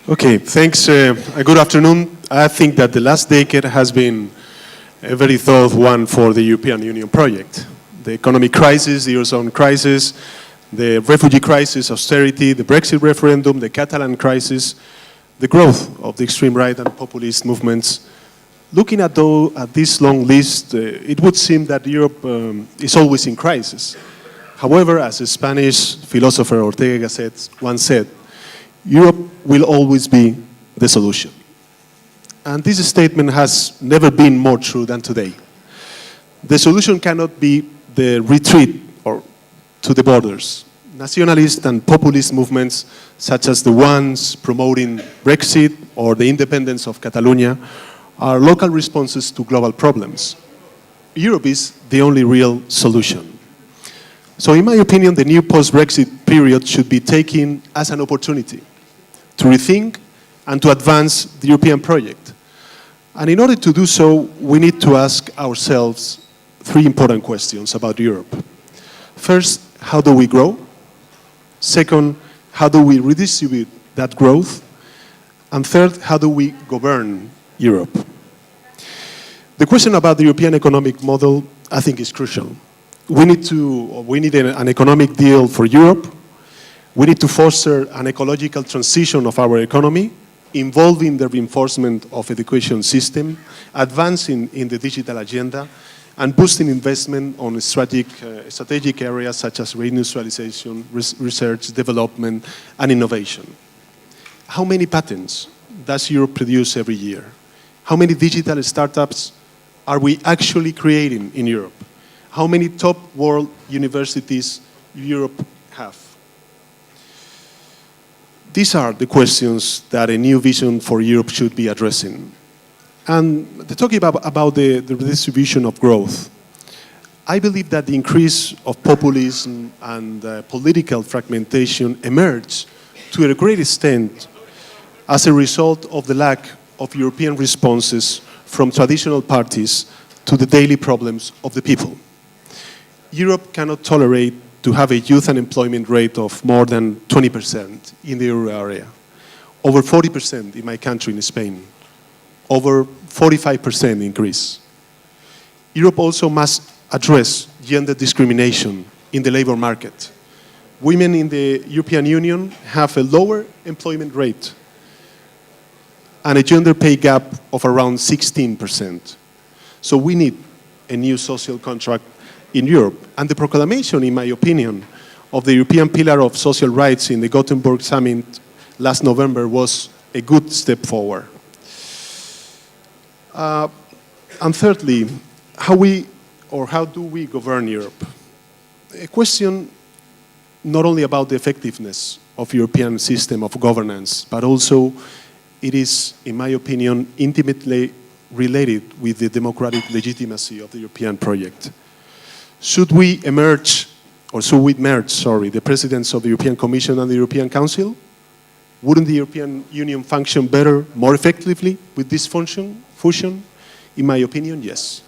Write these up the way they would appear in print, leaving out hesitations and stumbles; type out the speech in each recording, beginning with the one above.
Okay, thanks. Good afternoon. I think that the last decade has been a very tough one for the European Union project. The economic crisis, the Eurozone crisis, the refugee crisis, austerity, the Brexit referendum, the Catalan crisis, the growth of the extreme right and populist movements. Looking at this long list, it would seem that Europe is always in crisis. However, as a Spanish philosopher Ortega once said, Europe will always be the solution. And this statement has never been more true than today. The solution cannot be the retreat or to the borders. Nationalist and populist movements, such as the ones promoting Brexit or the independence of Catalonia, are local responses to global problems. Europe is the only real solution. So in my opinion, the new post-Brexit period should be taken as an opportunity to rethink and to advance the European project. And in order to do so, we need to ask ourselves three important questions about Europe. First, how do we grow? Second, how do we redistribute that growth? And third, how do we govern Europe? The question about the European economic model, I think, is crucial. We need an economic deal for Europe. We need to foster an ecological transition of our economy, involving the reinforcement of the education system, advancing in the digital agenda, and boosting investment on strategic areas such as reindustrialization, research, development, and innovation. How many patents does Europe produce every year? How many digital startups are we actually creating in Europe? How many top world universities Europe have? These are the questions that a new vision for Europe should be addressing. And talking about the redistribution of growth, I believe that the increase of populism and political fragmentation emerged to a great extent as a result of the lack of European responses from traditional parties to the daily problems of the people. Europe cannot tolerate to have a youth unemployment rate of more than 20% in the euro area, over 40% in my country, in Spain, over 45% in Greece. Europe also must address gender discrimination in the labor market. Women in the European Union have a lower employment rate and a gender pay gap of around 16%. So we need a new social contract in Europe. And the proclamation, in my opinion, of the European Pillar of Social Rights in the Gothenburg Summit last November was a good step forward. And thirdly, how do we govern Europe? A question not only about the effectiveness of European system of governance, but also it is, in my opinion, intimately related with the democratic legitimacy of the European project. Should we merge the presidents of the European Commission and the European Council? Wouldn't the European Union function better, more effectively with this fusion? In my opinion, yes.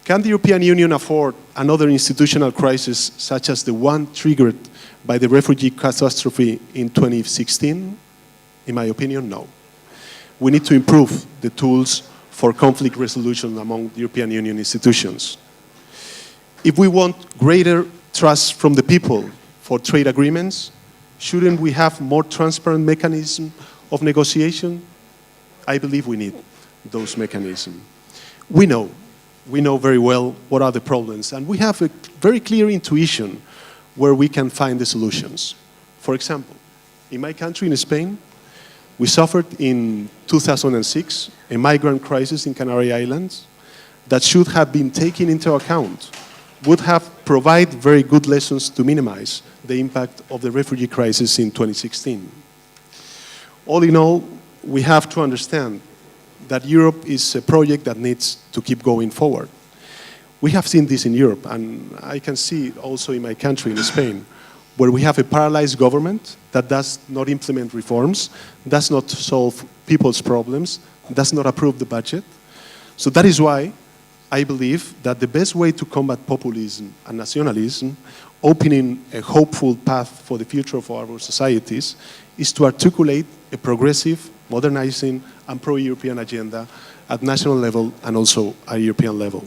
Can the European Union afford another institutional crisis such as the one triggered by the refugee catastrophe in 2016? In my opinion, no. We need to improve the tools for conflict resolution among the European Union institutions. If we want greater trust from the people for trade agreements, shouldn't we have more transparent mechanisms of negotiation? I believe we need those mechanisms. We know very well what are the problems, and we have a very clear intuition where we can find the solutions. For example, in my country, in Spain, we suffered in 2006 a migrant crisis in Canary Islands that should have been taken into account, would have provided very good lessons to minimize the impact of the refugee crisis in 2016. All in all, we have to understand that Europe is a project that needs to keep going forward. We have seen this in Europe, and I can see it also in my country, in Spain, where we have a paralyzed government that does not implement reforms, does not solve people's problems, does not approve the budget. So that is why I believe that the best way to combat populism and nationalism opening a hopeful path for the future of our societies is to articulate a progressive, modernizing, and pro-European agenda at national level and also at European level.